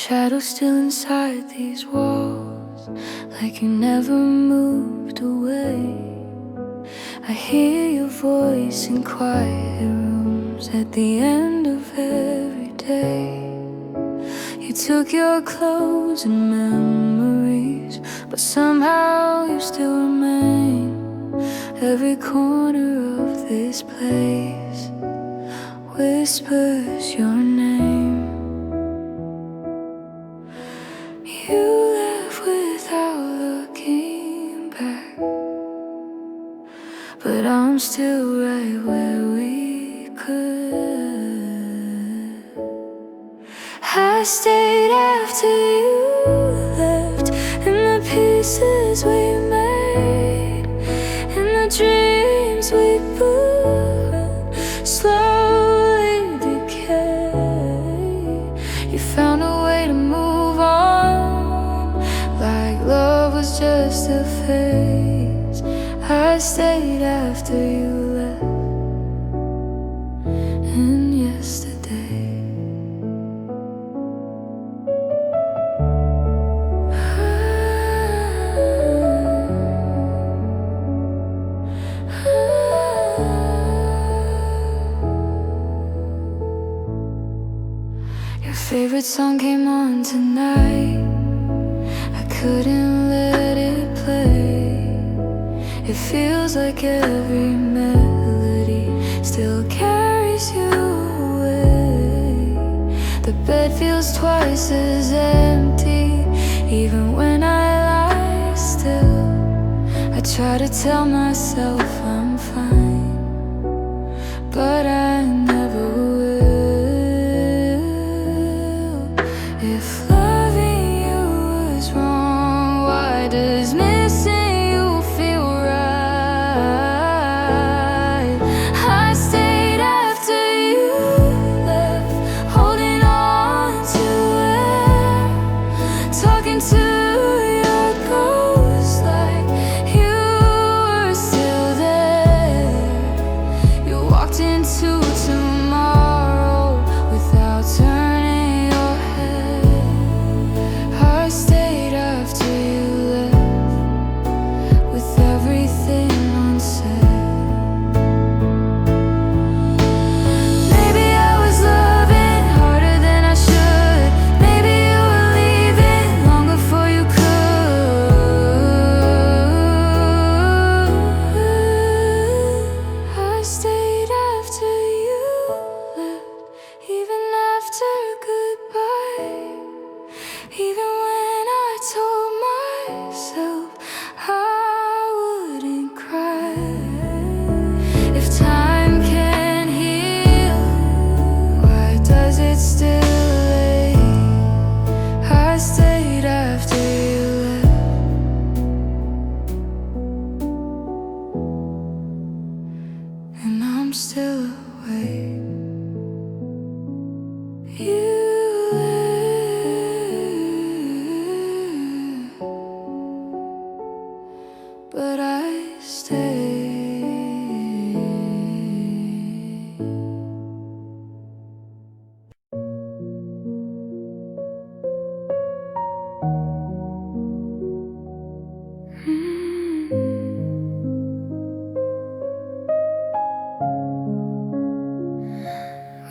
shadow still inside these walls, like you never moved away. I hear your voice in quiet rooms at the end of every day. You took your clothes and memories, but somehow you still remain. Every corner of this place whispers your name. You left without looking back, but I'm still right where we could. I stayed after you left, and the pieces we made, and the dreams we put slowly decay. You found a way to move on, like love was just a phase. I stayed after you left, and yesterday your favorite song came on tonight. I couldn't let it play. It feels like every melody still carries you away. The bed feels twice as empty, even when I lie still. I try to tell myself I'm fine, but I never will. If loving you was wrong, why does missing you feel right? I stayed after you left, holding on to air, talking to your ghost like you were still there. You walked into tomorrow without turning your head. I stayed after you left, with everything unsaid. Maybe I was loving harder than I should. Maybe you were leaving long before you could. I stayed after you left, even after goodbye. Even when I told myself I wouldn't cry. If time can heal, why does it still ache? I stayed after you left, and I'm still awake. You left, but I stayed.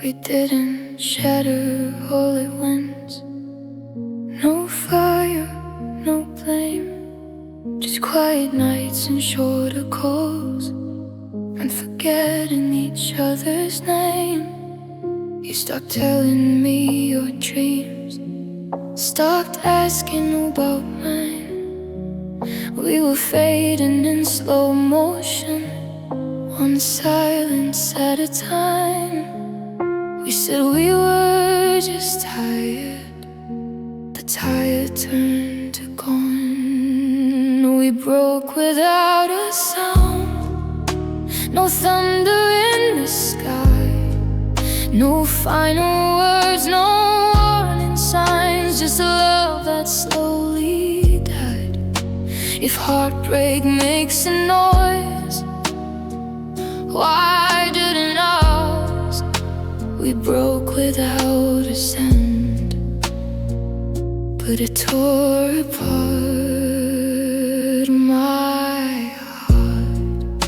We didn't shatter all at once. No fire, no blame, just quiet nights and shorter calls, and forgetting each other's name. You stopped telling me your dreams, stopped asking about mine. We were fading in slow motion, one silence at a time. We said we were just tired, the tired turned to gone. We broke without a sound, no thunder in the sky, no final words, no warning signs, just a love that slowly died. If heartbreak makes a noise, why didn't ours? We broke without a sound. but it tore apart my heart.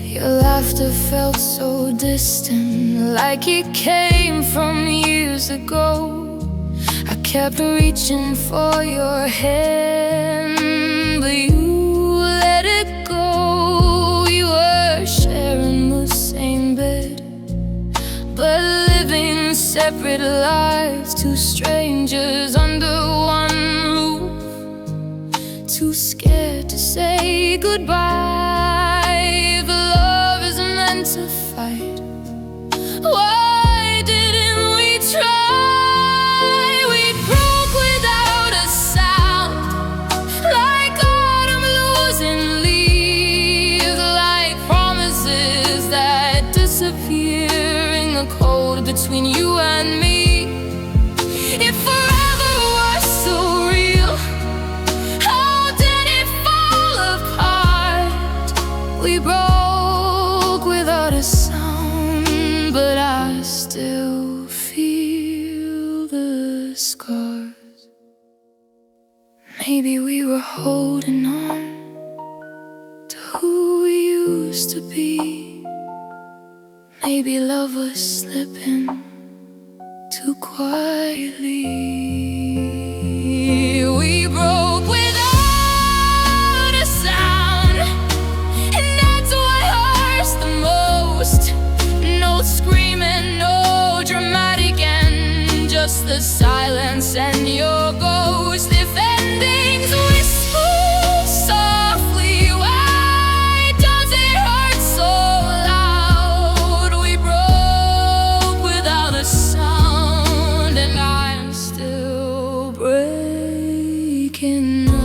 Your laughter felt so distant, like it came from years ago. I kept reaching for your hand, but you let it go. You were sharing the same bed, but living separate lives, two strangers under one roof, too scared to say goodbye. If love is meant to fight, why didn't we try? We broke without a sound, like autumn losing leaves, like promises that disappear in the cold between you and me. If forever was so real, how did it fall apart? We broke without a sound, but I still feel the scars. Maybe we were holding on to who we used to be. Maybe love was slipping too quietly. We broke without a sound, and that's what hurts the most. No screaming, no dramatic end, just the silence and your ghost. If endings whisper softly, why does it hurt so loud? We broke without a sound, and I'm still breaking now.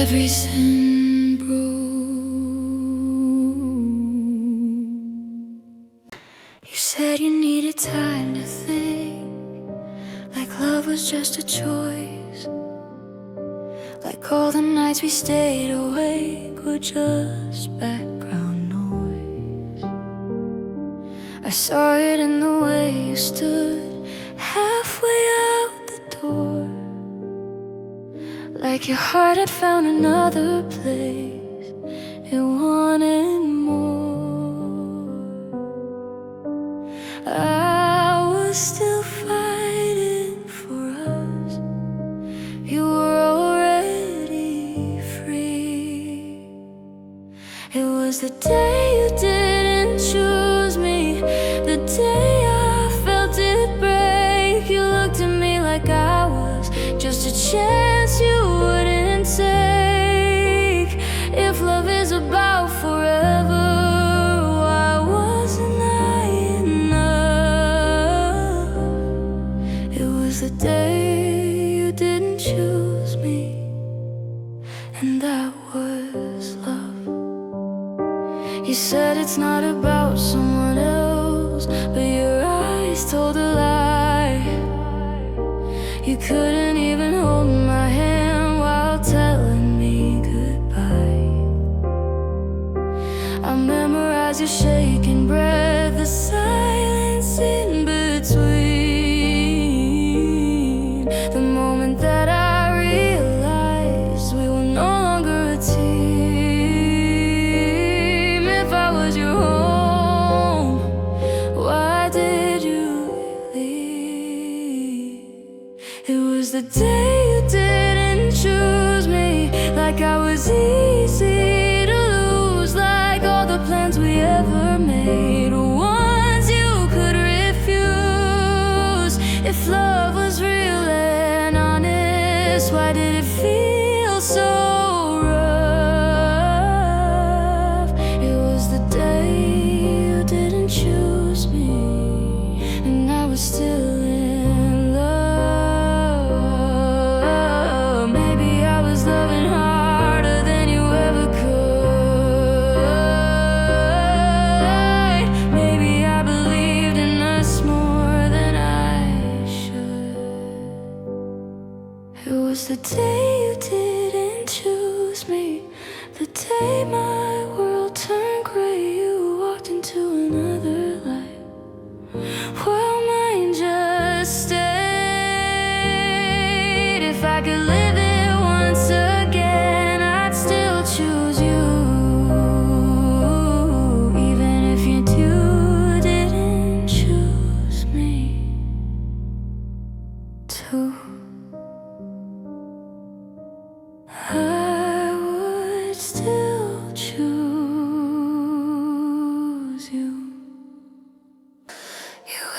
Everything broke. You said you needed time to think, like love was just a choice, like all the nights we stayed awake were just background noise. I saw it in the way you stood halfway out the door, like your heart had found another place, it wanted more. I was still fighting for us, you were already free. It was the day you didn't choose me, the day I felt it break. You looked at me like I was just a chance you wouldn't take. If love is about forever, why wasn't I enough? It was the day you didn't choose me, and that was love. You said it's not about someone else, but your eyes told a lie. You couldn't even hold my hand while telling me goodbye. I memorize your shaking breath, the silence in between. The moment that I realized we were no longer a team. If I was your home, why did you leave? It was the day you didn't choose me, like I was easy to lose, like all the plans we ever made were ones you could refuse. If love was real and honest, why did it feel so rough? It was the day you didn't choose me, and I was still in love. Maybe I was loving harder than you ever could.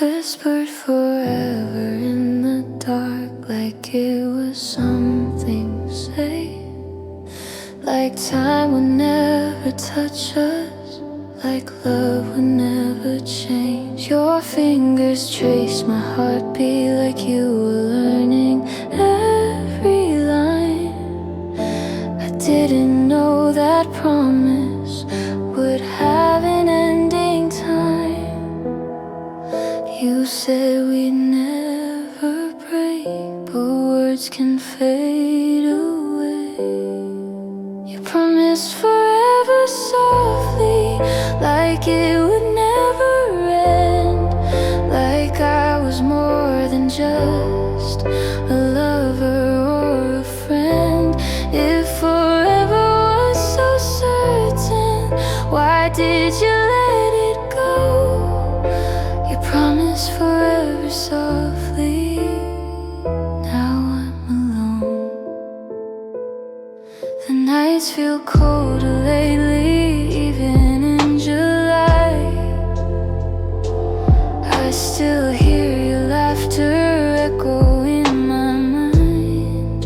Whispered forever in the dark, like it was something safe. Like time would never touch us, like love would never change. Your fingers traced my heartbeat like you were learning every line. I didn't know that promise would have an ending time. You said we'd never break, but words can fade away. You promised forever softly, like it would never end. Like I was more than just a lover or a friend. If forever was so certain, why did you let it go? You promised forever softly. Now I'm alone. The nights feel colder lately, even in July. I still hear your laughter echo in my mind.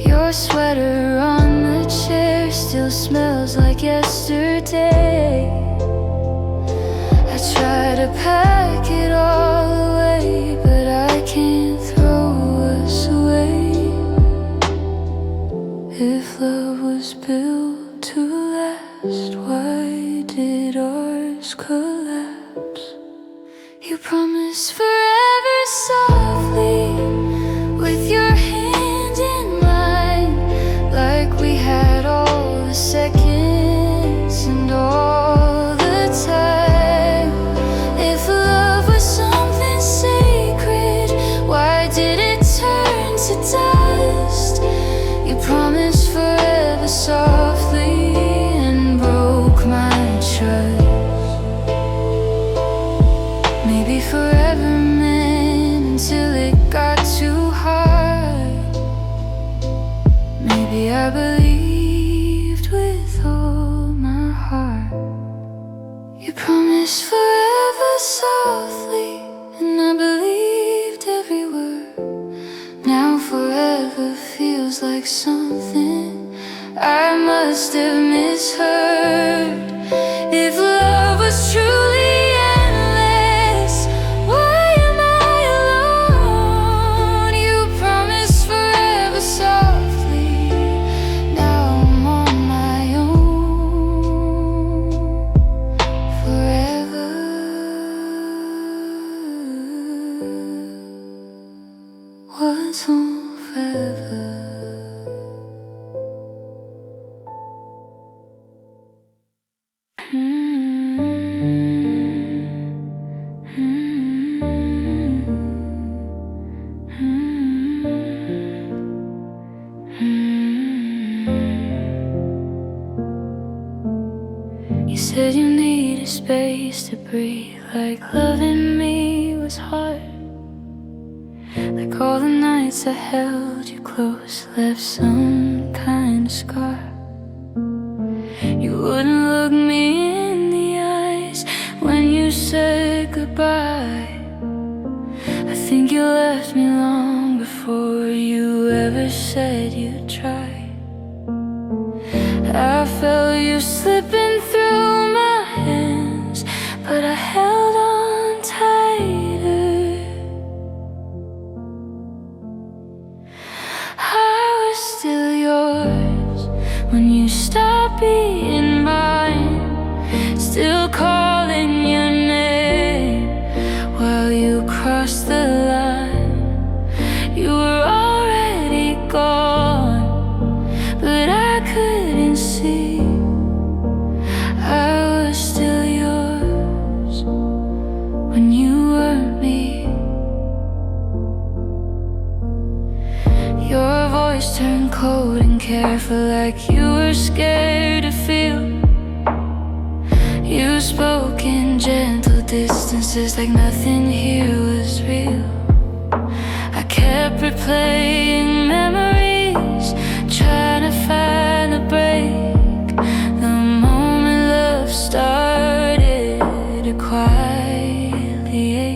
Your sweater on the chair still smells like yesterday. I try to pack it all away, but I can't throw us away. If love was built to last, why did ours collapse? You promised forever softly, with your hand in mine, like we had all the seconds and all the time. If love was something sacred, why did it turn to dust? You promised forever softly and broke my trust. Maybe forever meant until it got too hard. Maybe I believed with all my heart. You promised forever softly, and I believed every word. Now forever feels like something I must have misheard. If love was truly endless, why am I alone? You promised forever softly, now I'm on my own. Forever. What's on forever? You said you needed space to breathe, like loving me was hard. Like all the nights I held you close left some kind of scar. You wouldn't look me in the eyes when you said goodbye. I think you left me long before you ever said you'd try. I felt you slipping through my hands, but I held on tighter. I was still yours when you stopped being mine, still calling your name while you crossed the line. You were already gone, but I couldn't see. I was still yours when you weren't me. Your voice turned cold and careful, like you were scared to feel. You spoke in gentle distances, like nothing here was real. I kept replaying memories, trying to find a break. The moment love started to quietly ache.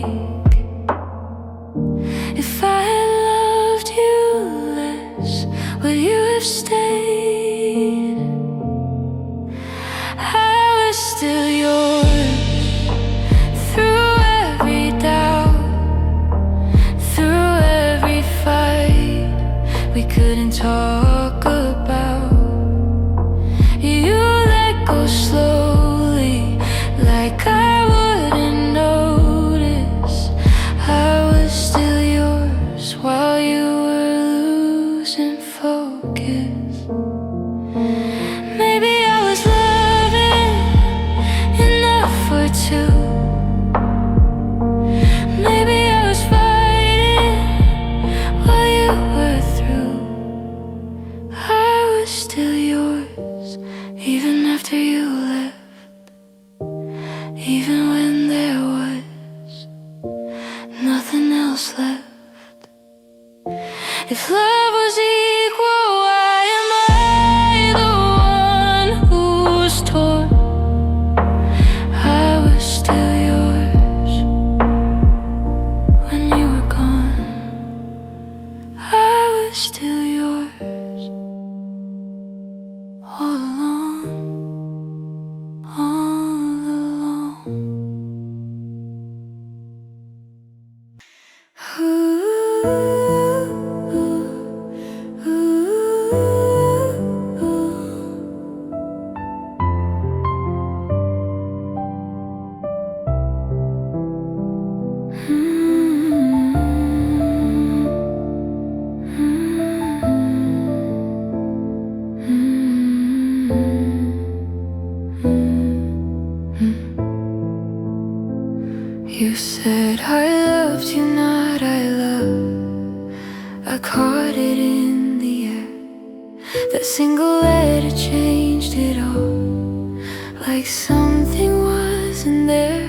was still yours. Through every doubt, through every fight we couldn't talk about, you let go slowly, like I wouldn't notice. I was still yours while you were losing focus. Maybe I was loving enough for two. Maybe I was fighting while you were through. I was still yours, even after you left, even when there was nothing else left. If love was equal, why am I the one who's torn? I was still yours when you were gone. I was still yours all along, all along. You said I loved you, not I love. I caught it in the air. That single letter changed it all, like something wasn't there.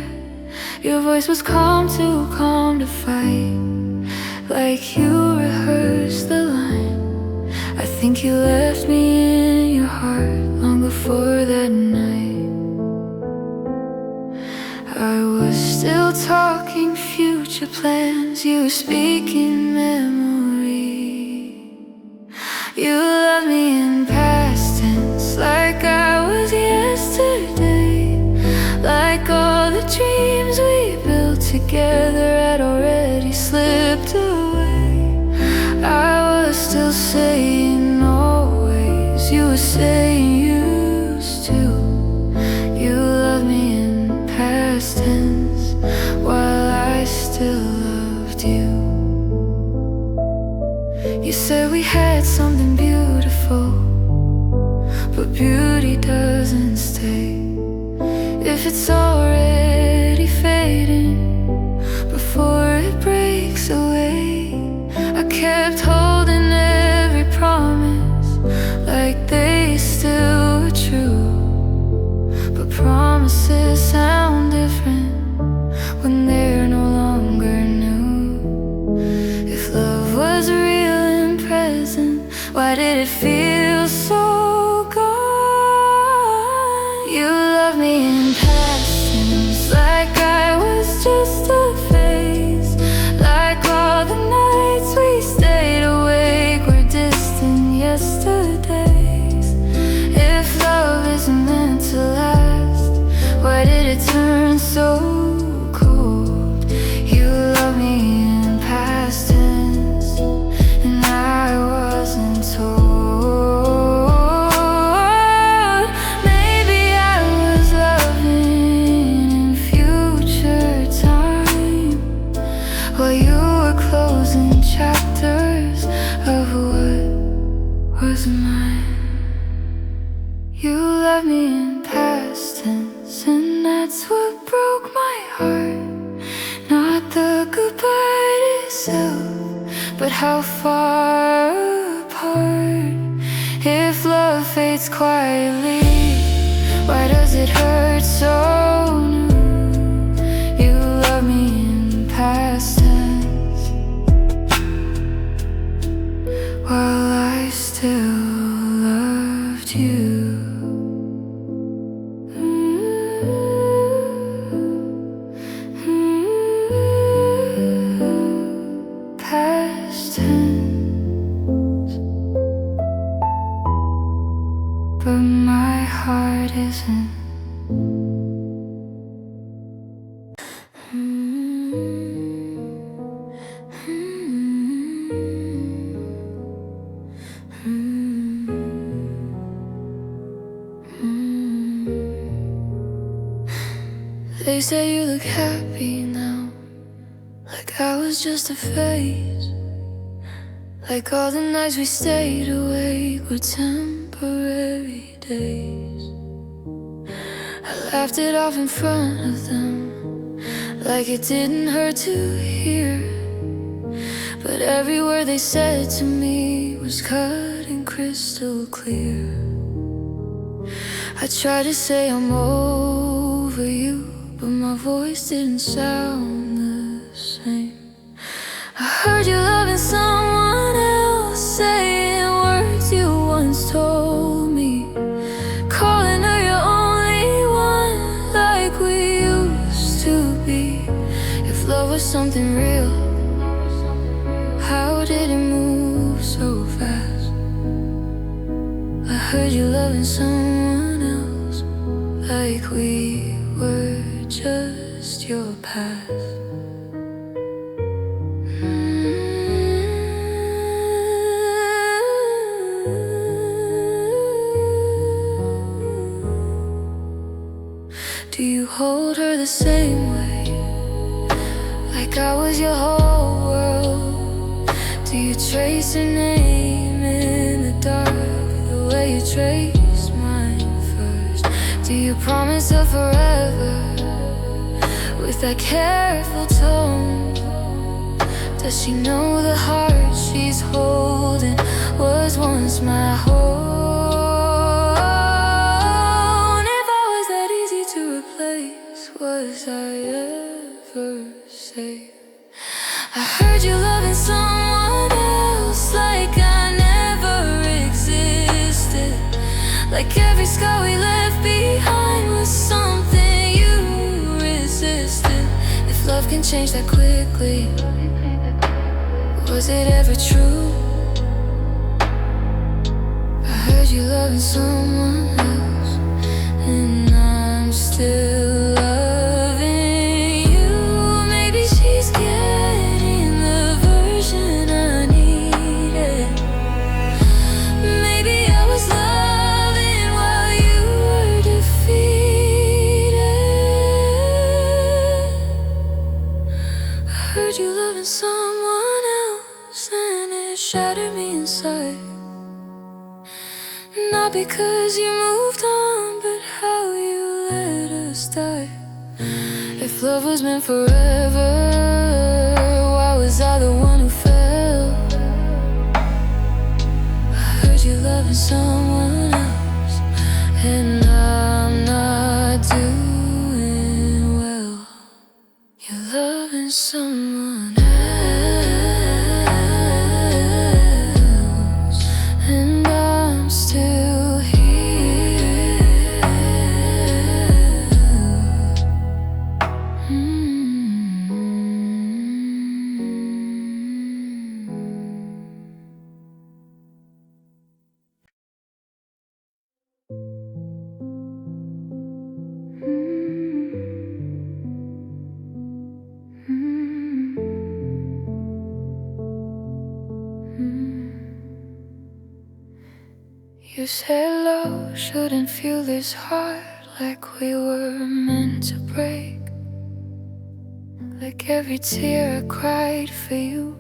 Your voice was calm, too calm to fight, like you rehearsed the line. I think you left me in your heart long before that night. I was still talking future plans, you were speaking memory. You loved me in past tense, like I was yesterday, like all the dreams we built together had already slipped away. I was still saying always, you were saying used to. You loved me in past tense while I still loved you. You said we had something beautiful, but beauty doesn't stay if it's already fading before it breaks away. I kept holding every promise like they still were true, but promises sound different when they're no longer new. If love was real and present, why did it feel so gone? You loved me in past tense, like I was just a phase, like all the nights we stayed awake were distant yesterdays. If love isn't meant to last, why did it turn so cold? You love me in past tense, and I wasn't told. Maybe I was loving in future time, while you were closing chapters of what was mine. You love me in past tense, and that's what broke my heart. Not the goodbye itself, but how far apart. If love fades quietly, why does it hurt so new? You love me in past tense while I still loved you. Past tense, but my heart isn't They say you look happy now, like I was just a phase, like all the nights we stayed awake were temporary days. I laughed it off in front of them, like it didn't hurt to hear. But every word they said to me was cut and crystal clear. I tried to say I'm over you, but my voice didn't sound the same. I heard you loving someone else, saying words you once told me, calling her your only one, like we used to be. If love was something real, how did it move so fast? I heard you loving someone else, like we were just your past. Do you hold her the same way, like I was your whole world? Do you trace her name in the dark, the way you traced mine first? Do you promise her forever with that careful tone? Does she know the heart she's holding was once my own? If I was that easy to replace, was I ever safe? I heard you loving someone else, like I never existed, like every scar we left behind was something you resisted. If love can change that quickly, was it ever true? I heard you loving someone else, and I'm still loving you. Maybe she's getting the version I needed. Maybe I was loving while you were defeated. I heard you loving someone else, and it shattered me inside. Not because you moved on, but how you let us die. If love was meant forever, why was I the one who fell? I heard you loving someone else, and I'm not doing well. You're loving someone else, and I'm still here. You said love shouldn't feel this hard, like we were meant to break, like every tear I cried for you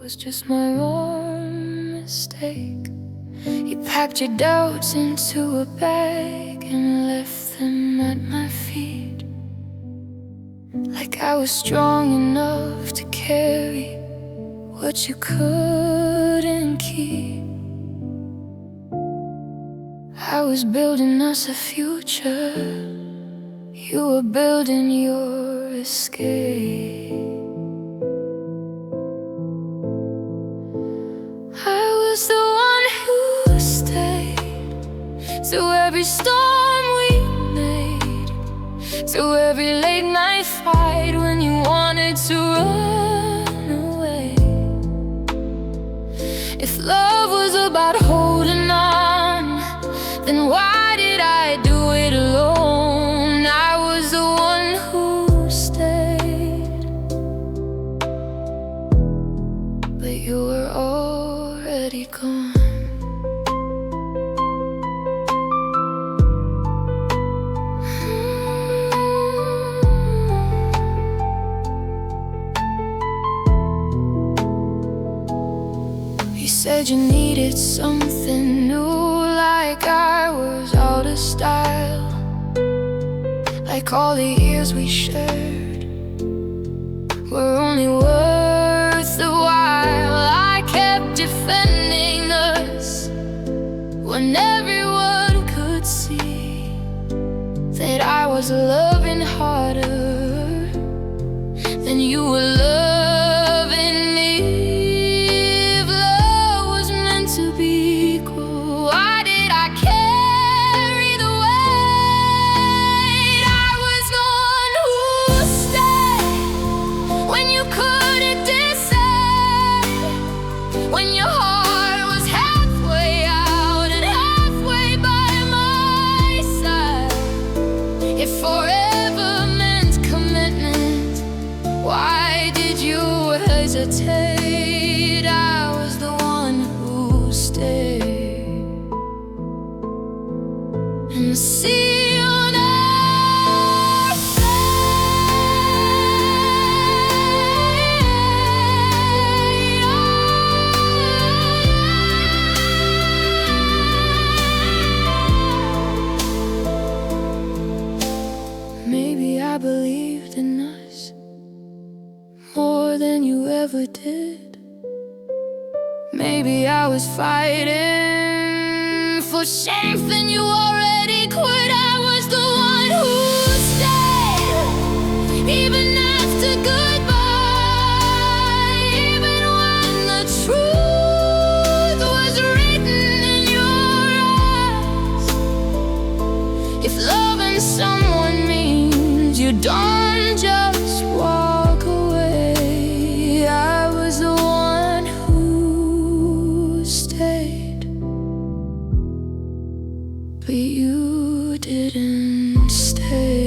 was just my own mistake. You packed your doubts into a bag and left them at my feet, like I was strong enough to carry what you couldn't keep. I was building us a future, you were building your escape. I was the one who stayed through every storm we made, through every late night fight when you wanted to run away. If love was about holding on, then why did I do it alone? I was the one who stayed, but you were already gone. said you needed something new, like I was out of style, like all the years we shared were only worth the while. I kept defending us when everyone could see that I was loving harder than you were loving me. If love was meant to be equal, why did I carry the weight? I was the one who stayed when you couldn't decide, when your heart was halfway out and halfway by my side. If forever meant commitment, why did you hesitate? I was the one who stayed and sealed our fate. Maybe I believed in us more than you ever did. Maybe I was fighting for something you already quit. I was the one who stayed even after goodbye, even when the truth was written in your eyes. If loving someone means you don't just walk away, I was the one who stayed, but you didn't stay.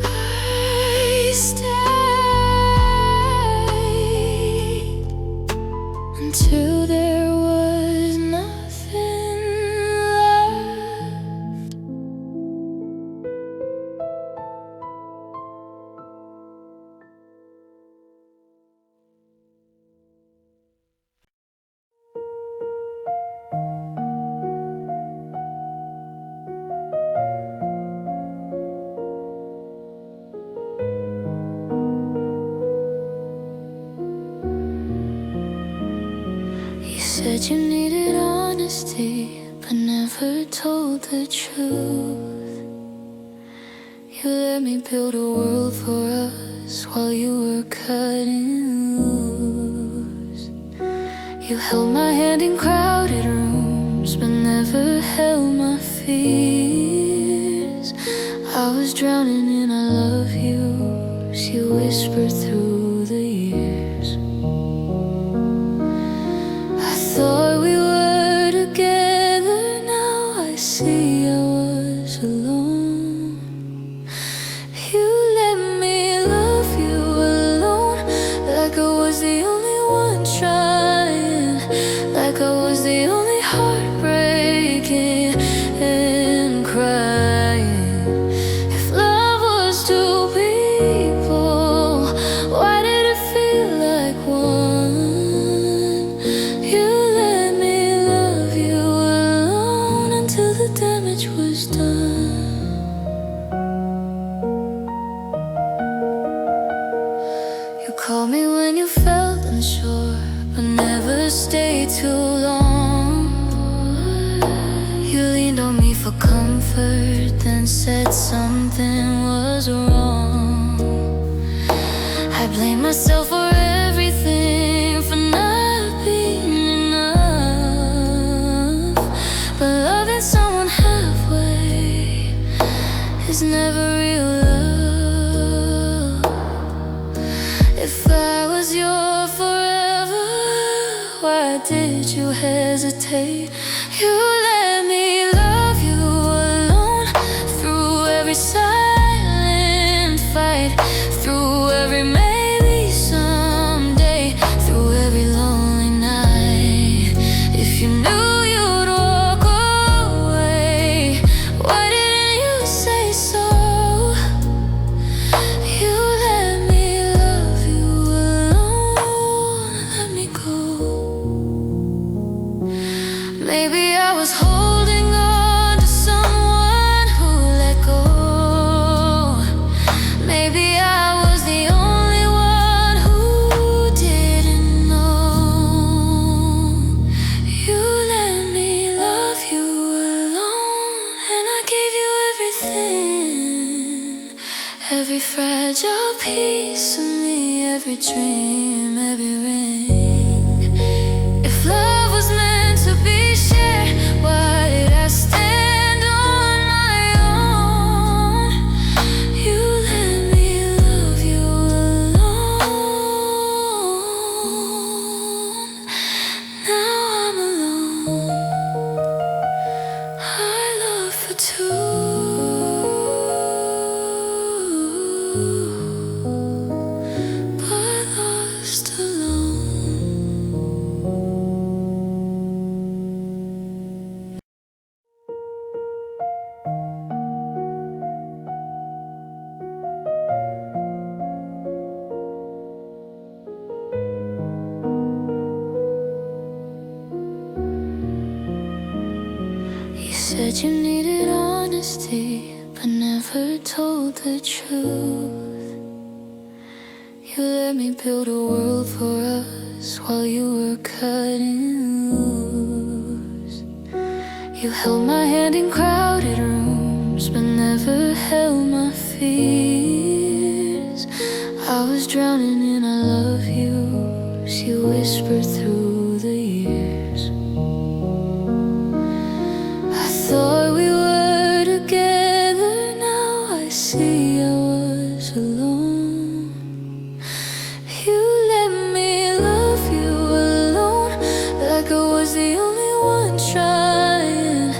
I stayed until there was nothing left. You said you needed honesty, but never told the truth. You let me build a world for us while you were cutting loose. You held my hand in crowded rooms, but never held my fears. I was drowning in I love yous you whispered through the years. I thought we were together, now I see I was alone. You let me love you alone, like I was the only one trying, like I was the only heart breaking and crying. If love was two people, why did it feel like one? You let me love you alone until the damage was done. You called me when you felt unsure, but never stayed too long. You leaned on me for comfort, then said something was wrong. I blame myself for everything, for not being enough. But loving someone halfway is never real love. If I was your forever, why did you hesitate? You let me love you alone through every silent fight, through every maybe someday, through every lonely night. If you knew you'd walk away, why didn't you say so? You let me love you alone Every fragile piece of me, every dream, every ring. If love was meant to be shared, why did I stand on my own? You let me love you alone. Now I'm alone. I love for two. You said you needed honesty, but never told the truth. You let me build a world for us while you were cutting loose. You held my hand in crowded rooms, but never held my fears. I was drowning in I love yous you whispered through the years. I thought we were together, now I see I was alone. You let me love you alone, like I was the only one trying,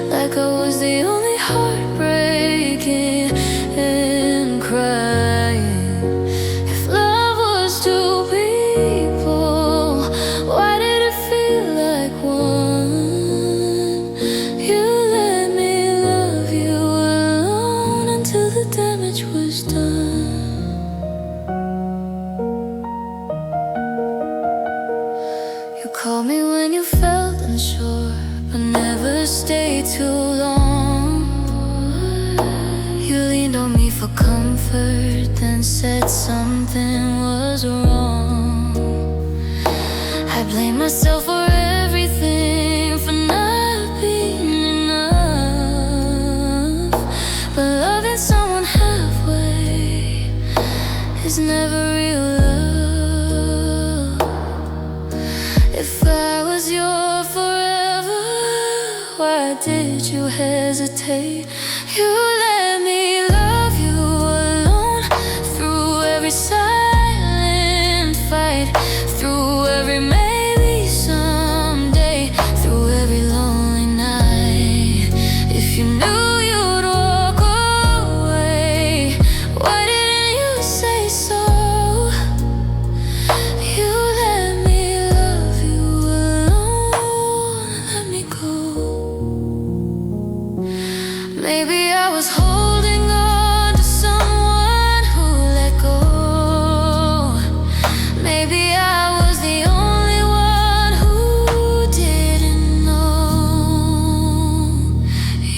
like I was the only heart breaking and crying. If love was two people, why did it feel like one? You let me love you alone until the damage was done. You called me when you felt unsure, but never stayed too long. You leaned on me for comfort, then said something was wrong. I blame myself for everything, for not being enough. But loving someone halfway is never real love. If I was your forever, why did you hesitate? You let me love you alone through every silent fight, through every maybe someday, through every lonely night. If you knew you'd walk away, why didn't you say so? You let me love you alone, let me go. Maybe I was holding on to someone who let go. Maybe I was the only one who didn't know.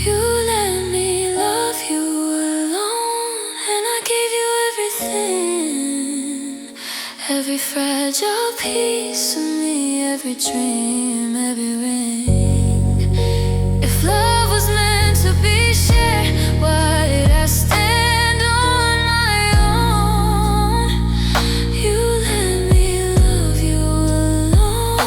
You let me love you alone, and I gave you everything. Every fragile piece of me, every dream, every ring. If love was meant to be shared, why did I stand on my own? You let me love you alone.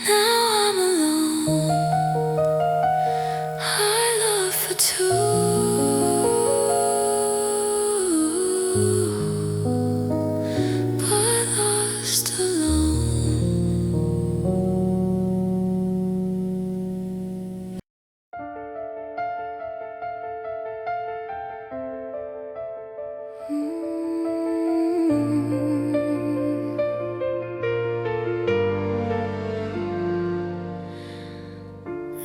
Now I'm alone. I love for two, but lost alone.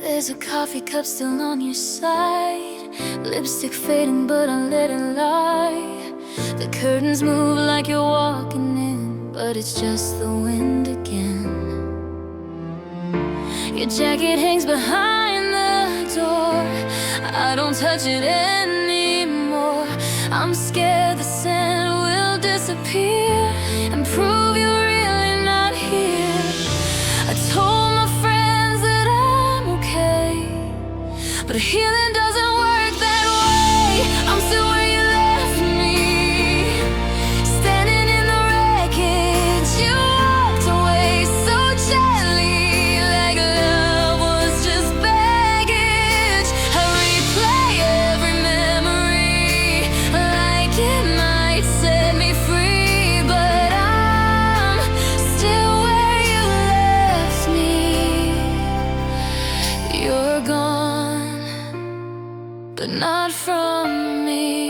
There's a coffee cup still on your side, lipstick fading but unlit light. The curtains move like you're walking in, but it's just the wind again. Your jacket hangs behind the door, I don't touch it anymore. I'm scared the scent will disappear and prove you're really not here. I told my friends that I'm okay, but healing doesn't work not from me.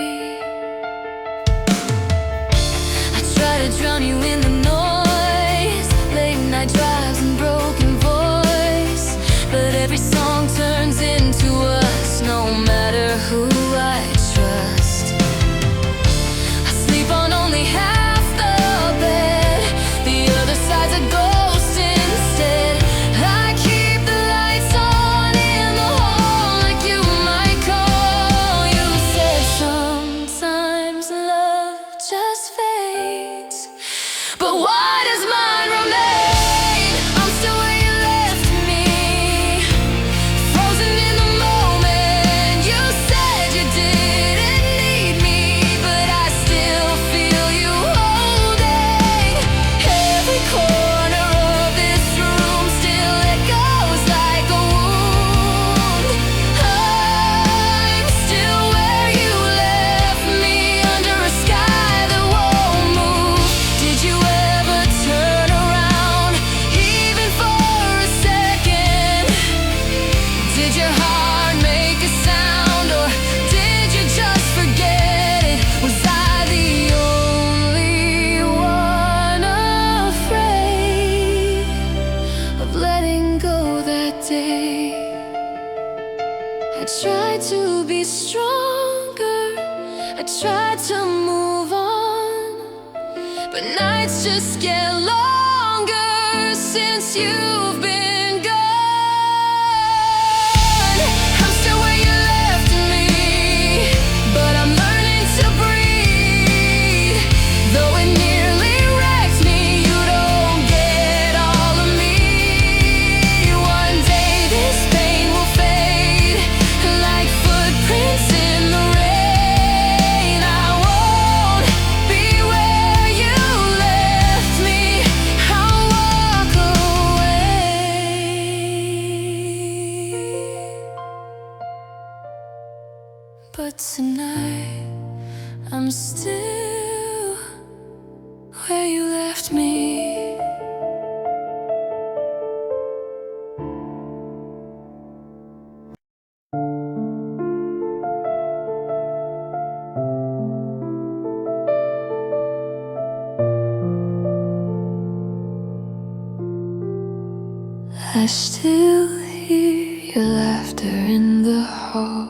I try to drown you in the noise, late night drives and broken voice, but every song turns into us, no matter who I trust. I sleep on only half the bed, the other side's a ghost instead. I keep the lights on in the hall like you might call. You said sometimes love just fades, but why does mine remain? I'm still where you left me, frozen in the moment. You said you didn't need me, but I still feel you holding. Every corner of this room still echoes like a wound. I'm still where you left me, under a sky that won't move. Did you ever turn around, even for a second? Did your heart make a sound, or did you just forget it? Was I the only one afraid of letting go that day? I tried to be stronger, I tried to move on, but nights just get longer since you've been gone. I'm still where you left me, but I'm learning to breathe. Though it nearly wrecked me, you don't get all of me. One day this pain will fade, like footprints in the rain. I won't be where you left me, I'll walk away. But tonight I'm still where you left me. I still hear your laughter in the hall,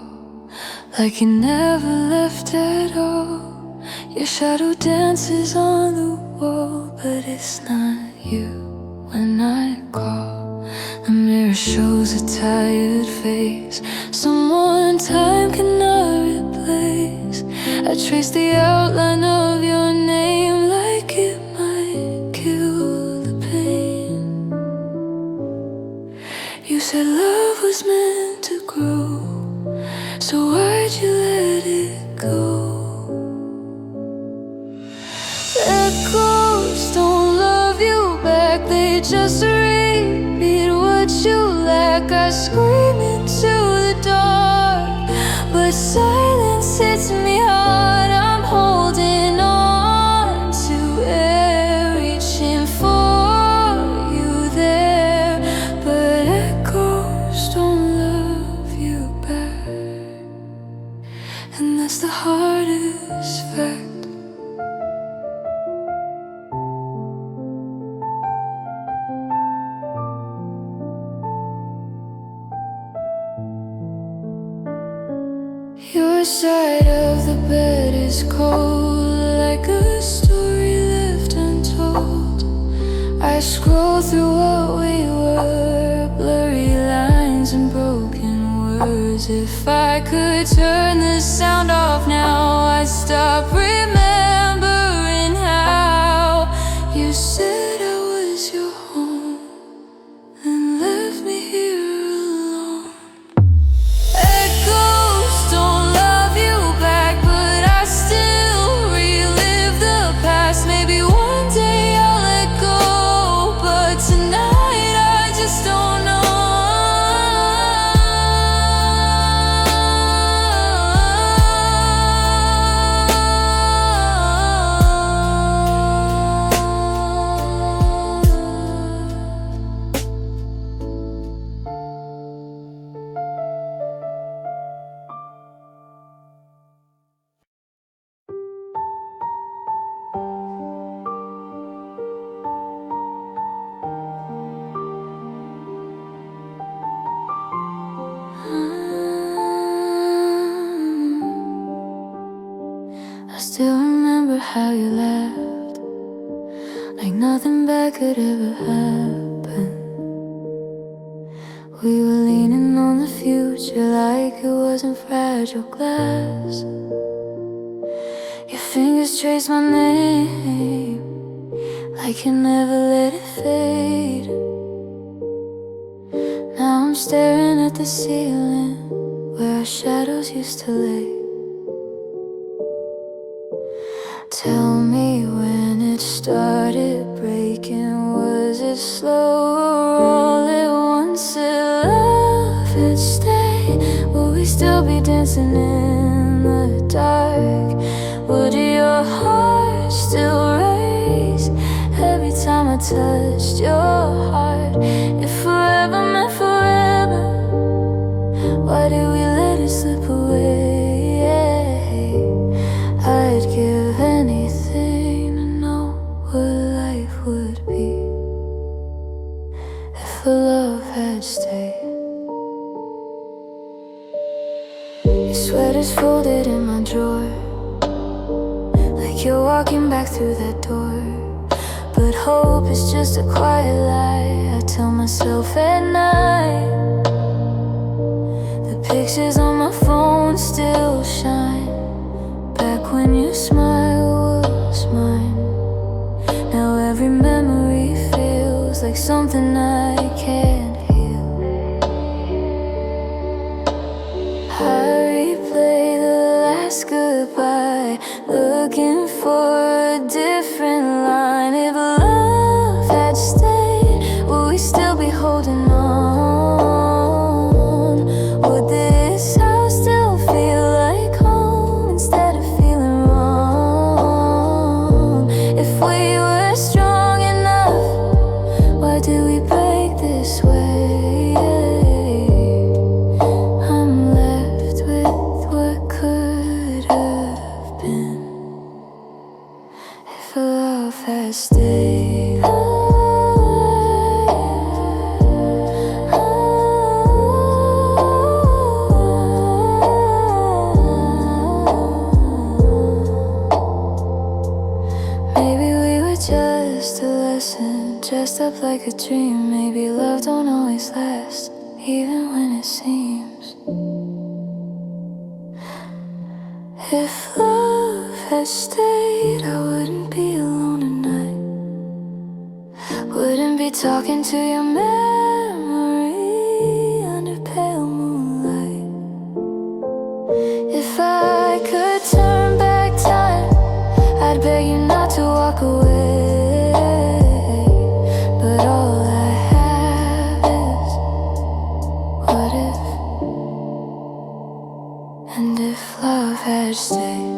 like you never left at all. Your shadow dances on the wall, but it's not you when I call. The mirror shows a tired face, someone time cannot replace. I trace the outline of your name like it might kill the pain. You said love was meant to grow, so why'd you let it go? Echoes don't love you back, they just repeat what you lack. I scream into the dark, but silence hits me hard. I'm holding on to air, reaching for you there, but echoes don't love you back, and that's the hardest fact. Your side of the bed is cold, like a story left untold. I scroll through what we were, blurry lines and broken words. If I could turn the sound off now, I'd stop remembering how you said I was your home and left me here alone. Echoes don't love you back, but I still relive the past. Maybe one day I'll let go, but tonight I just don't know. how you left, like nothing bad could ever happen. We were leaning on the future like it wasn't fragile glass. Your fingers traced my name like you never let it fade. Now I'm staring at the ceiling where our shadows used to lay. Tell me when it started breaking. Was it slow or all at once? If love had stayed, would we still be dancing in the dark? Would your heart still race every time I touched your heart? If forever meant forever, why did we let it slip away? I'd give anything to know what life would be if our love had stayed. Your sweater's folded in my drawer, like you're walking back through that door. But hope is just a quiet lie I tell myself at night. The pictures on my phone still shine back when your smile was mine. Now every memory feels like something I can't heal. I replay the last goodbye, looking for a different line. If love had stayed, would we still be holding on? Would this house still feel like home instead of feeling wrong? If we were strong enough, why did we break this way? I'm left with what could have been if love had stayed. Maybe we were just a lesson, dressed up like a dream. Maybe love don't always last, even when it seems. If love had stayed, I wouldn't be alone tonight. Wouldn't be talking to your memory under pale moonlight. If I could turn back time, I'd beg you not to walk away. But all I have is what if. And if love had stayed,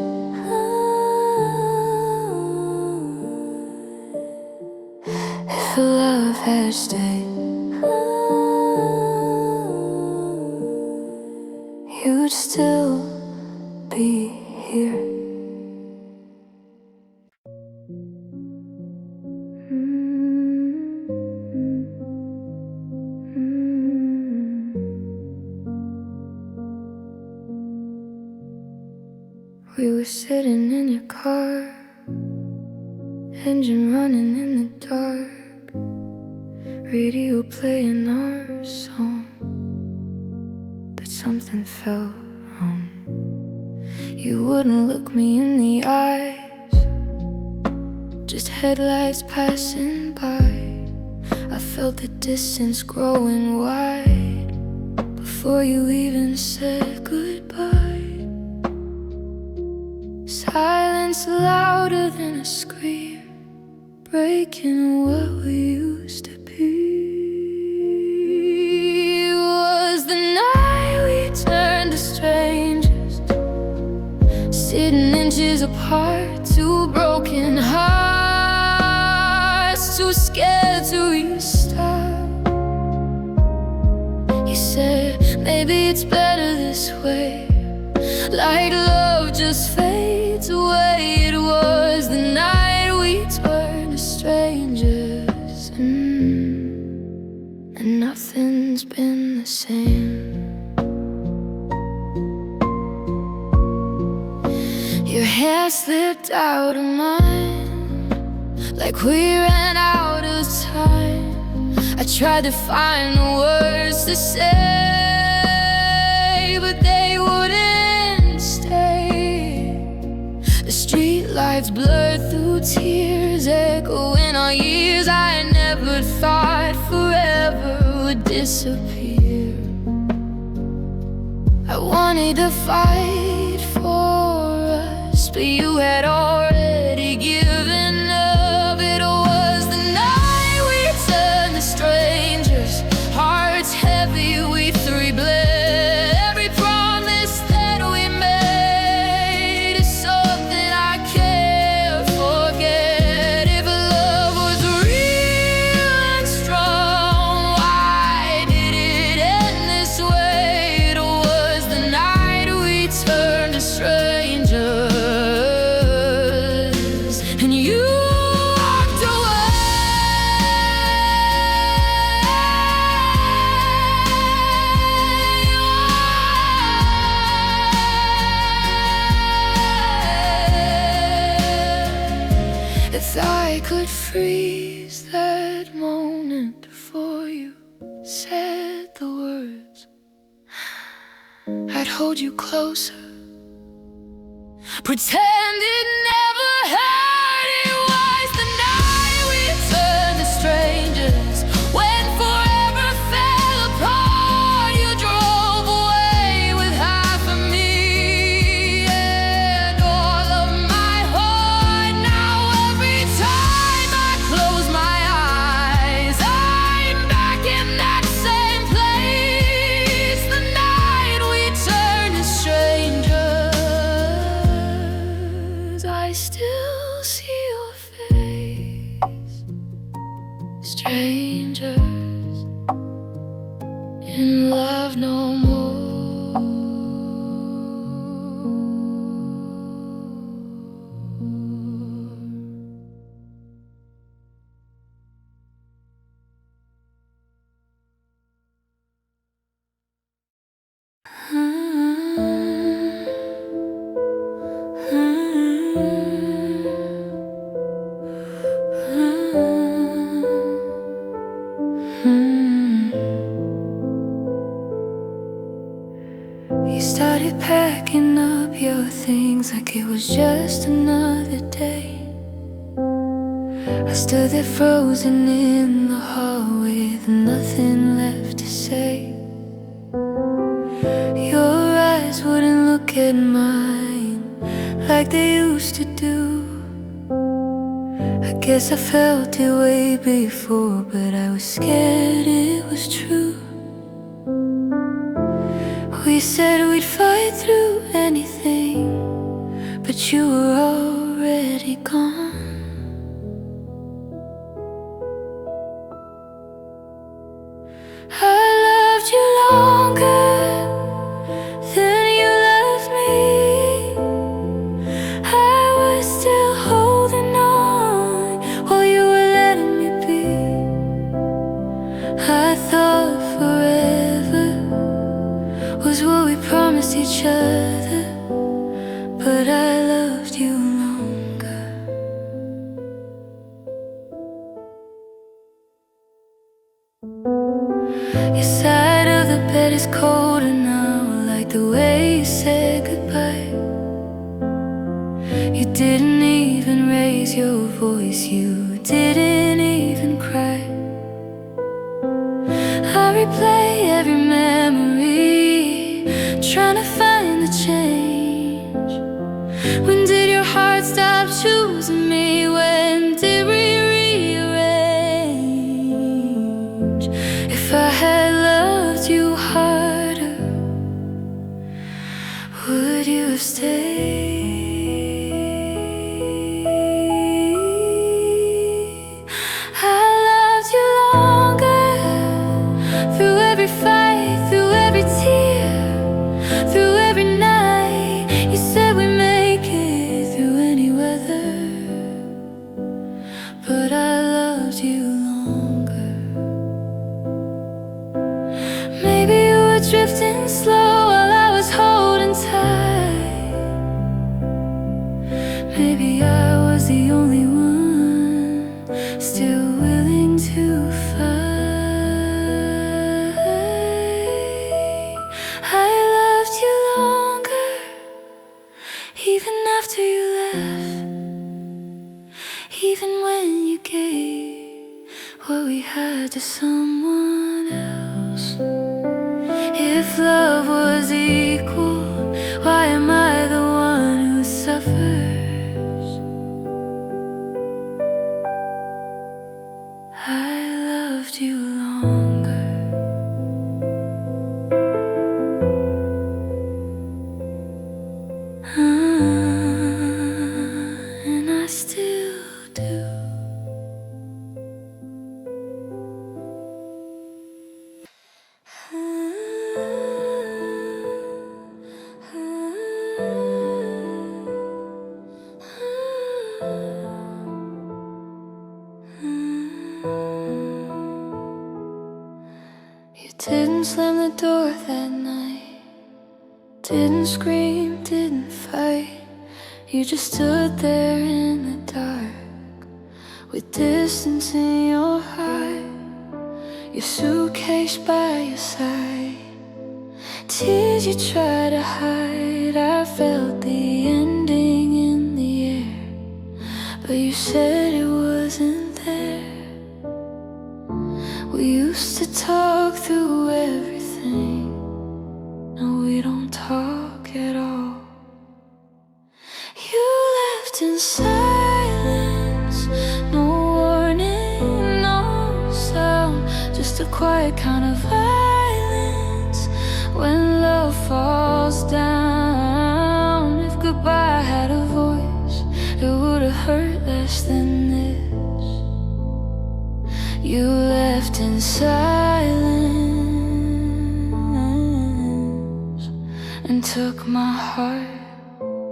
if love had stayed, you'd still be here. We were sitting in your car, engine running in the dark, radio playing our song. But something felt wrong. You wouldn't look me in the eyes, just headlights passing by. I felt the distance growing wide before you even said goodbye. Silence louder than a scream, breaking what we used to be. Was the night we turned to strangers, sitting inches apart, two broken hearts, too scared to restart. You said, maybe it's better this way, like love just fades away. It was the night we turned to strangers, and nothing's been the same. Your hands slipped out of mine, like we ran out of time. I tried to find the words to say, but they wouldn't stay. The street lights blurred through tears, echoing our years. I never thought forever would disappear. I wanted to fight for us, but you had already given up. It was the night we turned to strangers, hearts heavy, we three bled. Every promise that we made is something I can't forget. If love was real and strong, why did it end this way? It was the night we turned to strangers, and you walked away. If I could freeze that moment before you said the words, I'd hold you closer, pretend it never hurt. It was the night we turned to strangers, when forever fell apart. You drove away with half of me and all of my heart. Now every time I close my eyes, I'm back in that same place. The night we turned to strangers, I still see your face. Strangers in love no more. You started packing up your things like it was just another day. I stood there frozen in the hallway with nothing left to say. Your eyes wouldn't look at mine like they used to do. I guess I felt it way before, but I was scared it was true. We said we'd fight through anything, but you were already gone. I loved you longer than you loved me. I was still holding on while you were letting me be. I thought forever was what we promised each other, but I loved you longer. Your side of the bed is colder now, like the way you said goodbye. You didn't even raise your voice, you didn't even cry. I replay every memory, trying to find the change. When did your heart stop choosing me? When did we rearrange? If I had loved you harder, would you have stayed? I loved you longer, through every fight, through every tear, through every night. You said we make it through any weather, but I loved you longer. Maybe you were drifting slow while I was holding tight. to someone else. If love was equal, why am I the one who suffers? I loved you longer. And I still do. You didn't slam the door that night, didn't scream, didn't fight. You just stood there in the dark, with distance in your heart, your suitcase by your side. Tears you try to hide, I felt the ending in the air, but you said it wasn't there. We used to talk through everything, now we don't talk at all. You left in silence, no warning, no sound, just a quiet kind of violence when love falls down. If goodbye had a voice, it would have hurt less than this. You left in silence and took my heart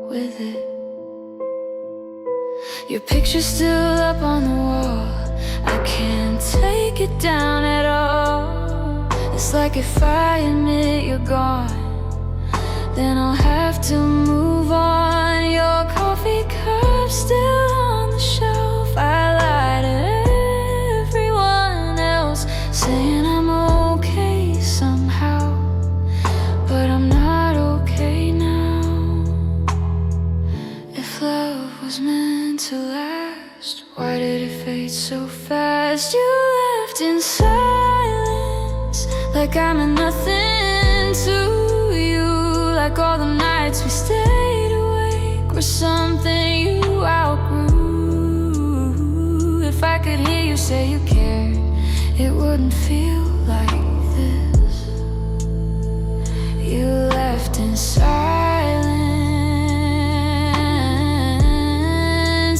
with it. Your picture's still up on the wall, I can't take it down at all. It's like if I admit you're gone, then I'll have to move on. Your coffee cup still on the shelf, I lied to everyone else, saying I'm okay somehow, but I'm not okay now. If love was meant to last, why did it fade so fast? You left in silence, like I meant nothing to you, like all the nights we stayed awake were something you outgrew. If I could hear you say you cared, it wouldn't feel like this. You left in silence,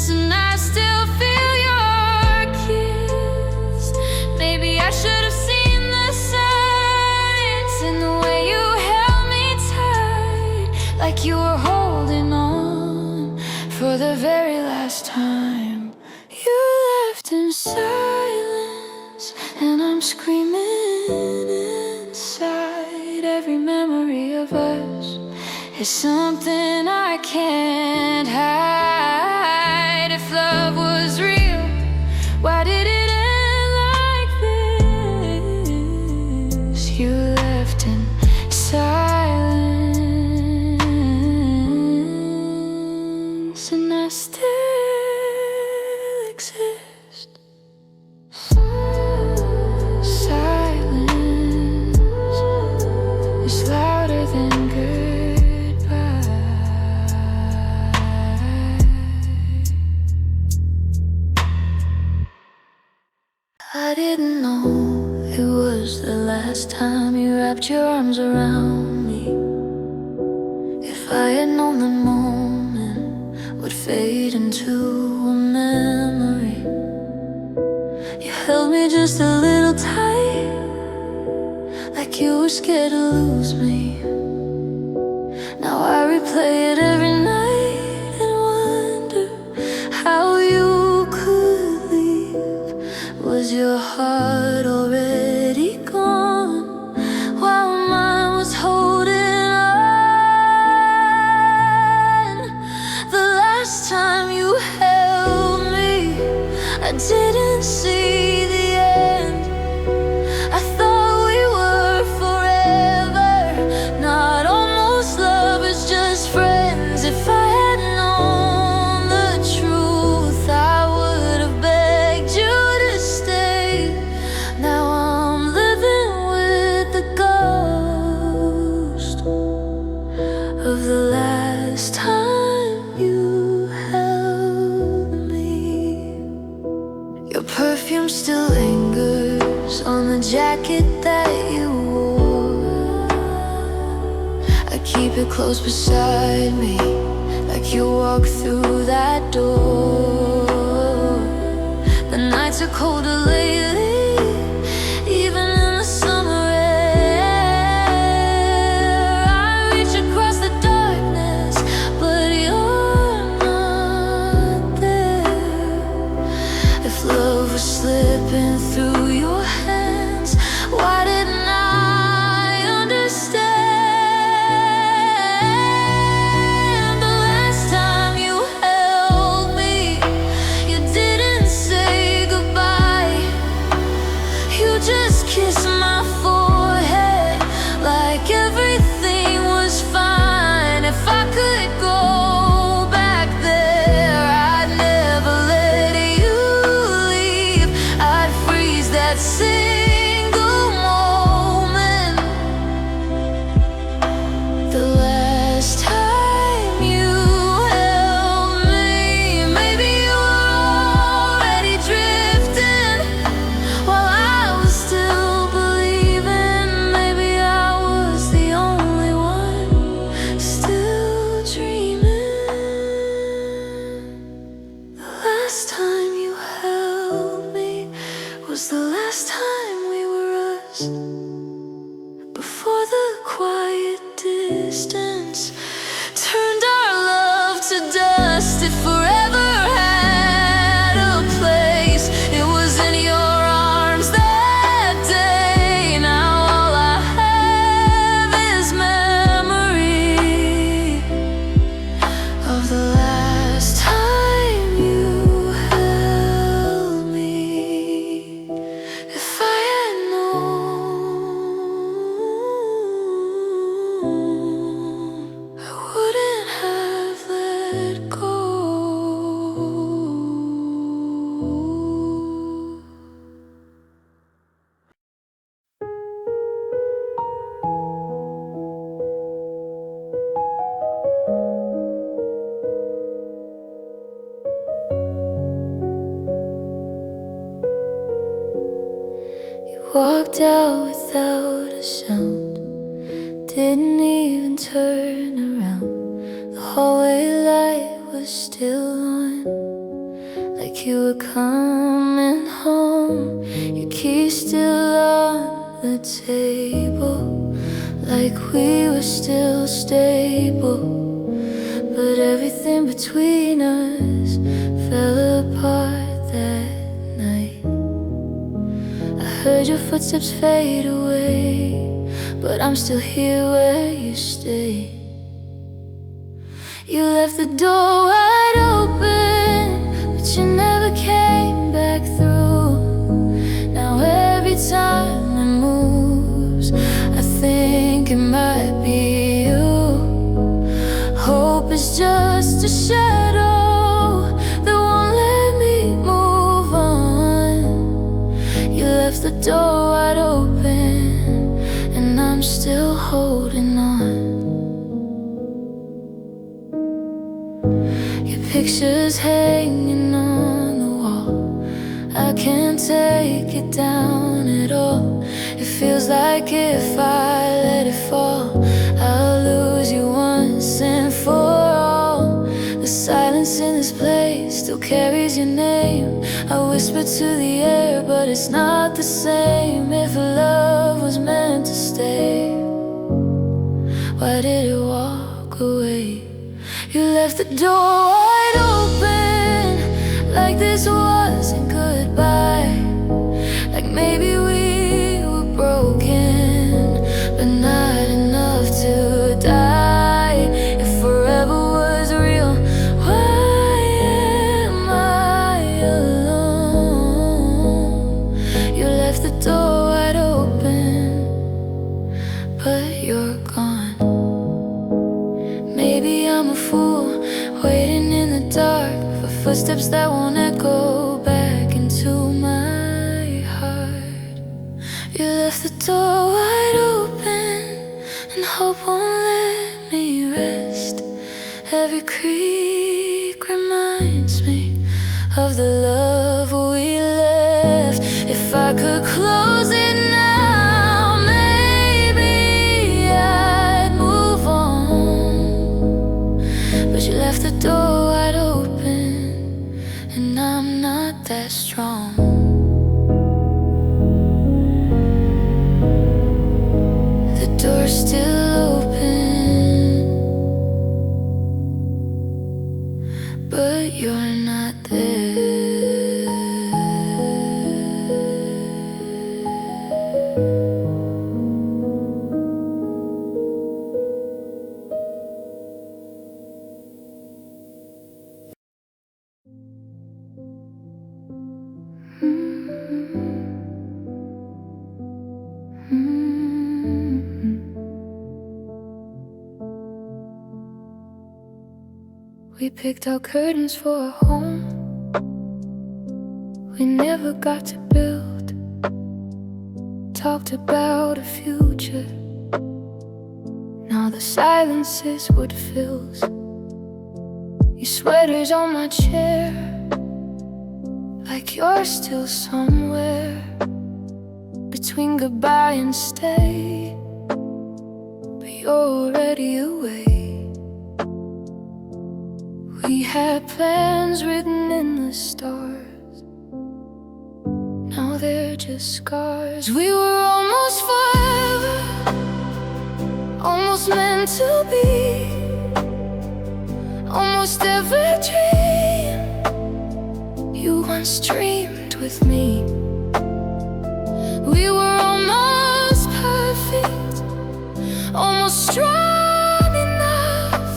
and I still feel your kiss. Maybe I should have seen the signs in the way you held me tight, like you were holding on for the very last time. You left in silence, and I'm screaming inside. Every memory of us is something I can't hide. If love was real, why did it end like this? You left in silence, and I still exist. Silence is louder than goodbye. I didn't know it was the last time you wrapped your arms around me. If I had known the moment would fade into a memory, you held me just a little tight, like you were scared to lose me. Now I replay it every night and wonder how you could leave. Was your heart already gone while mine was holding on? The last time you held me, I didn't see the end. I thought we were forever, not almost lovers, just friends. it close beside me, like you walk through that door. The nights are colder lately, even in the summer air. I reach across the darkness, but you're not there. If love was slipping through your hands, why didn't I understand? Just kiss my forehead like everything was fine. If I could go back there, I'd never let you leave. I'd freeze that single moment. The last time you held me, maybe you were already drifting while I was still believing. Maybe I was the only one still dreaming. The last time you held me was the last time we were us. Before the quiet distance turned our love to dust. It forever had a place. It was in your arms that day. Now all I have is memory of the last time you held me. If I had known, I wouldn't have let go. You walked out without a sound, didn't even turn around. The hallway light was still on, like you were coming home. Your key still on the table, like we were still stable. But everything between us fell apart that night. I heard your footsteps fade away, but I'm still here where you stay. You left the door wide open, but you never came back through. Now every time it moves, I think it might be you. Hope is just a shadow that won't let me move on. You left the door wide open, and I'm still holding on. Your picture's hanging on the wall. I can't take it down at all. It feels like if I let it fall, I'll lose you once and for all. The silence in this place still carries your name. I whisper to the air, but it's not the same. If love was meant to stay, why did it walk away? You left the door wide open, like this wasn't goodbye. Like maybe we were broken, but not enough to die. If forever was real, why am I alone? You left the door wide open, but you're gone. Maybe I'm a fool, waiting in the dark for footsteps that won't echo back into my heart. You left the door wide open, and hope won't let me rest. Every creak reminds me of the love we left. If I could close it now, maybe I'd move on. you're still open, but you're not there. We picked out curtains for a home we never got to build. Talked about a future. Now the silence is what fills. Your sweater's on my chair, like you're still somewhere between goodbye and stay, but you're already away. We had plans written in the stars, now they're just scars. We were almost forever, almost meant to be, almost every dream you once dreamed with me. We were almost perfect, almost strong enough,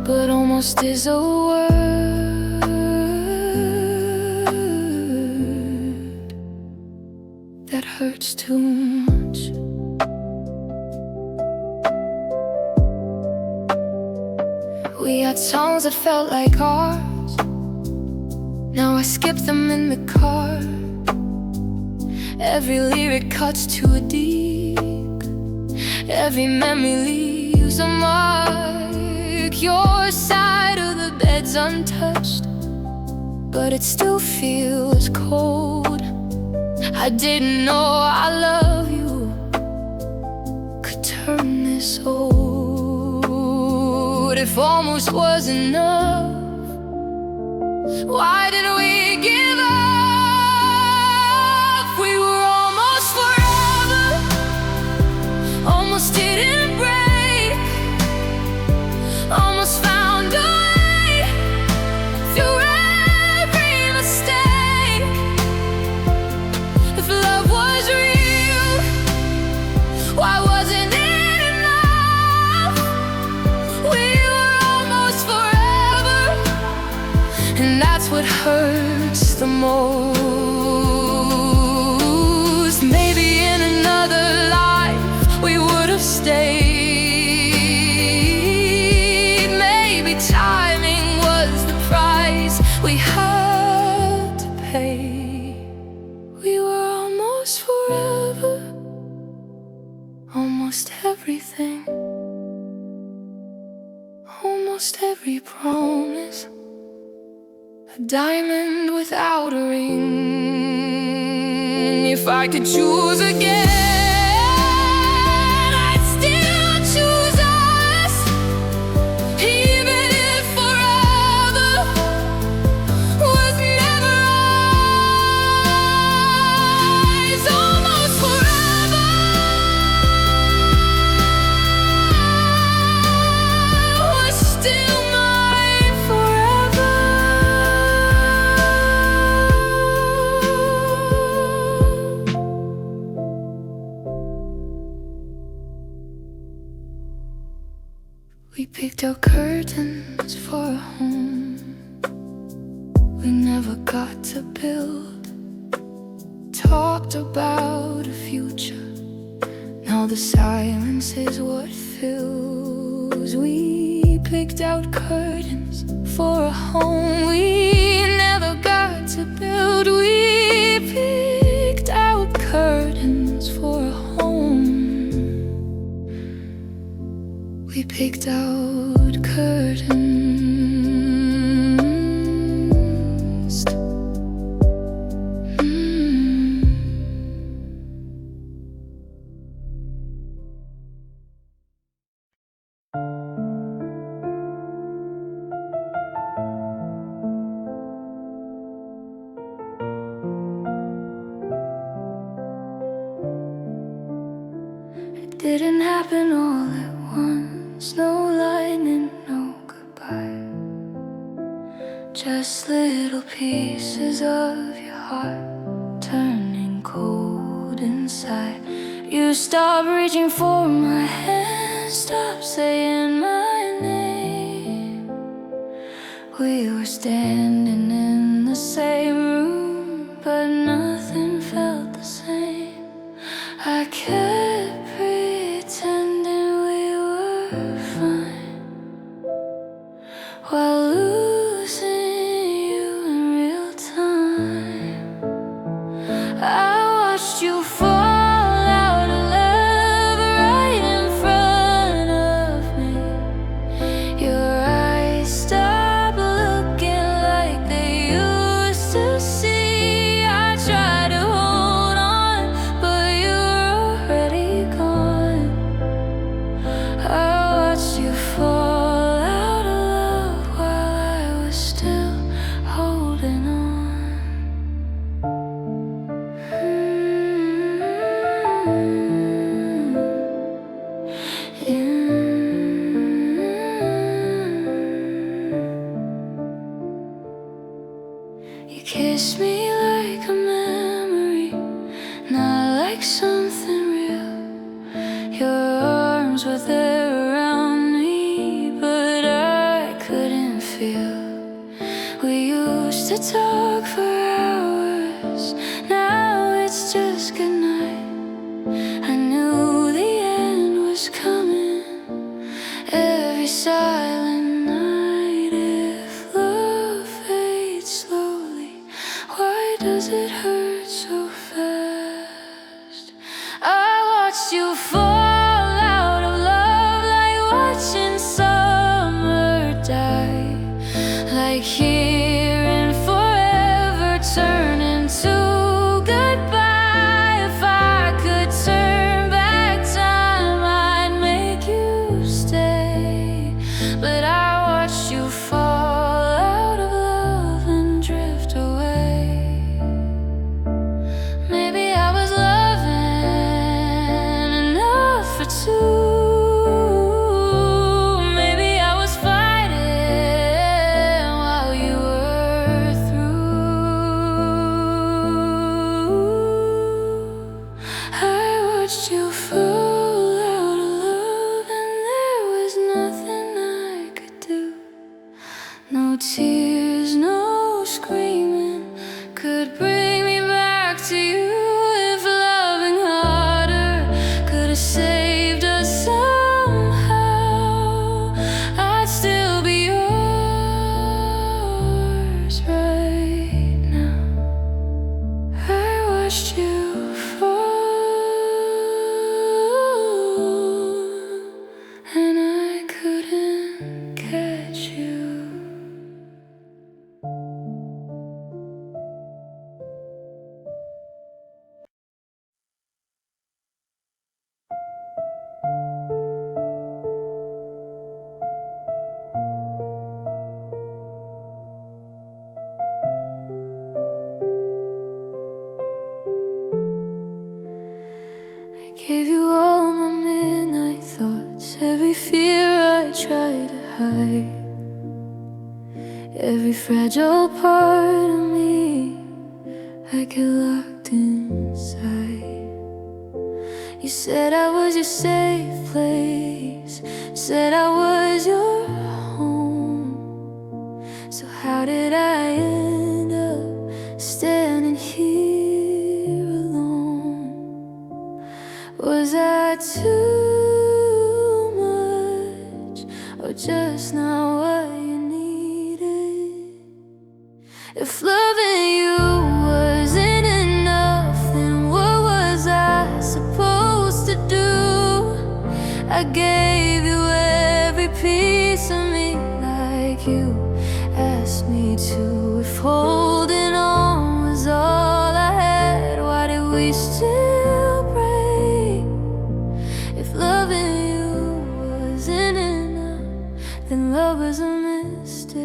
but almost is a word that hurts too much. We had songs that felt like ours, now I skip them in the car. Every lyric cuts too deep, every memory leaves a mark. Your side of the bed's untouched, but it still feels cold. I didn't know I love you could turn this old. If almost was enough, why did we give up? We were almost forever, almost didn't break, almost found a way through every mistake. If love was real, why wasn't it enough? We were almost forever, and that's what hurts the most. Maybe in another life we would have stayed. Maybe timing was the price we had to pay. We were almost forever, almost everything, almost every promise, a diamond without a ring. If I could choose again, I'd still choose us, even if forever was never ours. Almost forever was still mine forever. We picked out curtains for a home we never got to build. Talked about a future, now the silence is what fills. We picked out curtains for a home we never got to build. We picked out curtains for a home. We picked out curtains. didn't happen all at once. No lightning, no goodbye. Just little pieces of your heart turning cold inside. You stopped reaching for my hand, stopped saying my name. We were standing in the same room, but nothing felt the same. I kept pretending we were fine while losing you in real time. I watched you fall out of love right in front of me. Your eyes stopped looking like they used to see. I tried to hold on, but you were already gone. I watched you fall out of love while I was still holding on. You kissed me like a memory, not like something real. Your arms were there around me, but I couldn't feel. We used to talk for hours, now it's just goodnight. I knew the end was coming every silent night. If love fades slowly, why does it hurt so fast? I watched you fall out of love like watching summer die, like here and forever turn into goodbye. If I could turn back time, I'd make you stay. But I watched you fall out of love and drift away. Maybe I was loving enough for two. Maybe I was fighting while you were through. I watched you fall out of love, and there was nothing I could do. No tears, no screaming could bring me back to you. If loving harder could have saved us somehow, I'd still be yours right now. I watched you fall, and I couldn't catch you. I gave you all my midnight thoughts, every fear I tried to hide, every fragile part of me I get locked inside. You said I was your safe place, said I was your home. So how did I end up standing here alone? Was I too much, or just not what you needed? If loving you wasn't enough, then what was I supposed to do? I gave you every piece of me like you asked me to. If holding on was all I had, why did we still break? If loving you wasn't enough, then love was a mistake.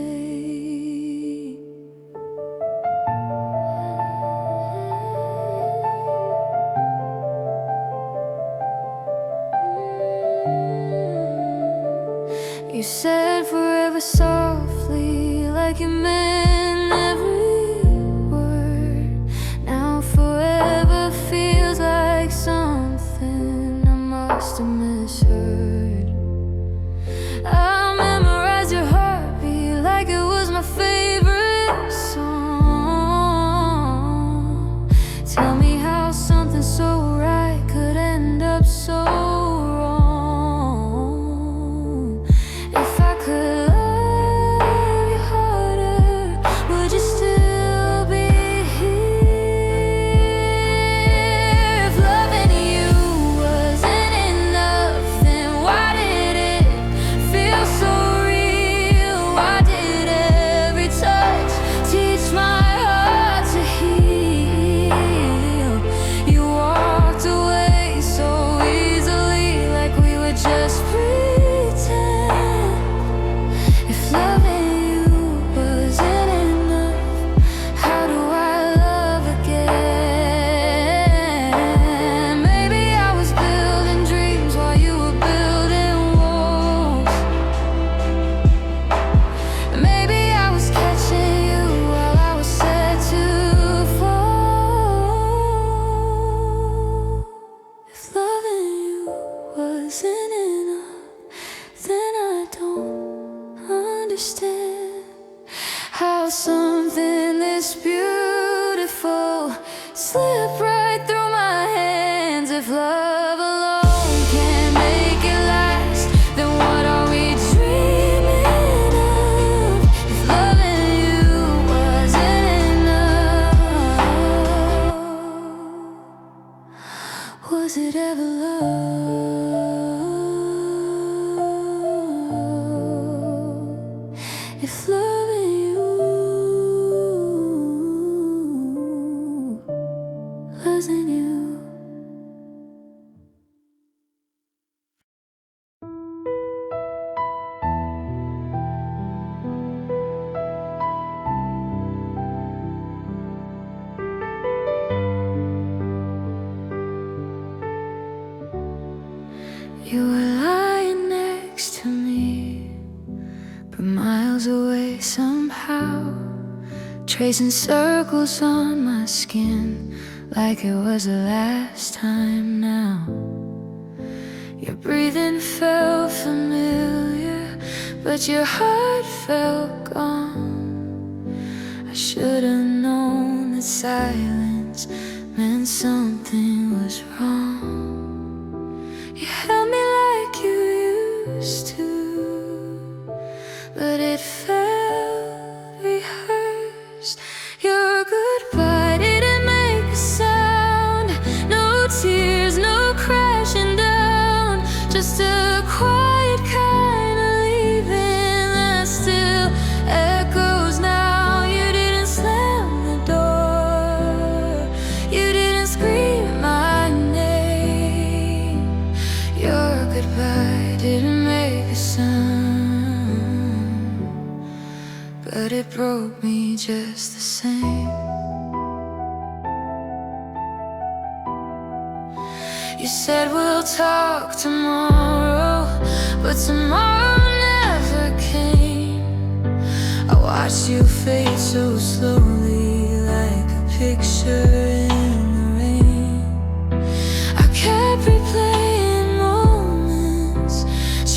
You said forever softly, like you meant every word. Now forever feels like something I must have misheard. I memorized your heartbeat like it was my favorite song. Tell me how something so right could end up so wrong. If I could love you harder, would you still be here? If loving you wasn't enough, then why did it feel so real? Why did every touch teach my heart to heal? You walked away so easily, like we were just pretend. If loving you wasn't enough, how do I love again? Maybe I was building dreams while you were building walls. Maybe I was catching you while I was set to fall. If loving you wasn't enough, then I don't understand how something this beautiful slipped right through my hands. If love alone can't make it last, then what are we dreaming of? If loving you wasn't enough, was it ever love? If loving you wasn't you. You were lying next to me, but miles away somehow, tracing circles on my skin like it was the last time now. Your breathing felt familiar, but your heart felt gone. I should have known that silence meant something was wrong. You held me like you used to, but it felt rehearsed. Your goodbye didn't make a sound, no tears, no crashing down, just a quiet kind of leaving that still echoes now. You didn't slam the door, you didn't scream my name. Your goodbye didn't make a sound, but it broke me just the same. You said we'll talk tomorrow, but tomorrow never came. I watched you fade so slowly, like a picture in the rain. I kept replaying moments,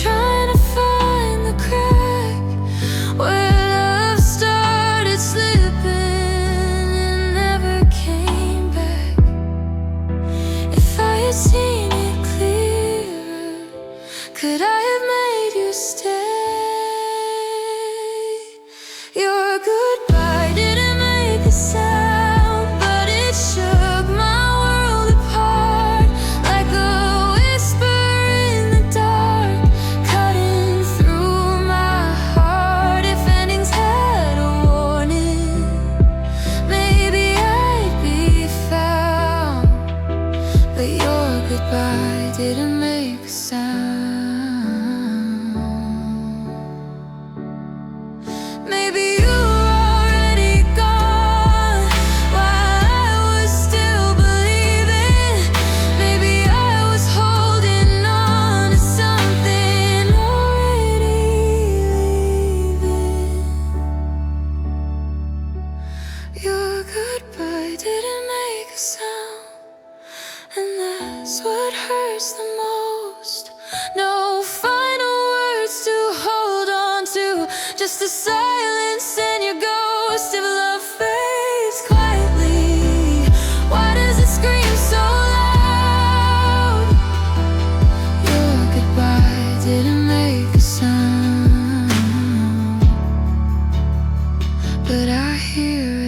trying to find the crack where love started slipping and never came back. If I had seen it clearer, could I have made you stay? Your goodbye didn't make a sound, but it shook my world apart, like a whisper in the dark, cutting through my heart. If endings had a warning, maybe I'd be found, but your goodbye didn't make a sound. just a silence and your ghost. If love fades quietly, why does it scream so loud? Your goodbye didn't make a sound, but I hear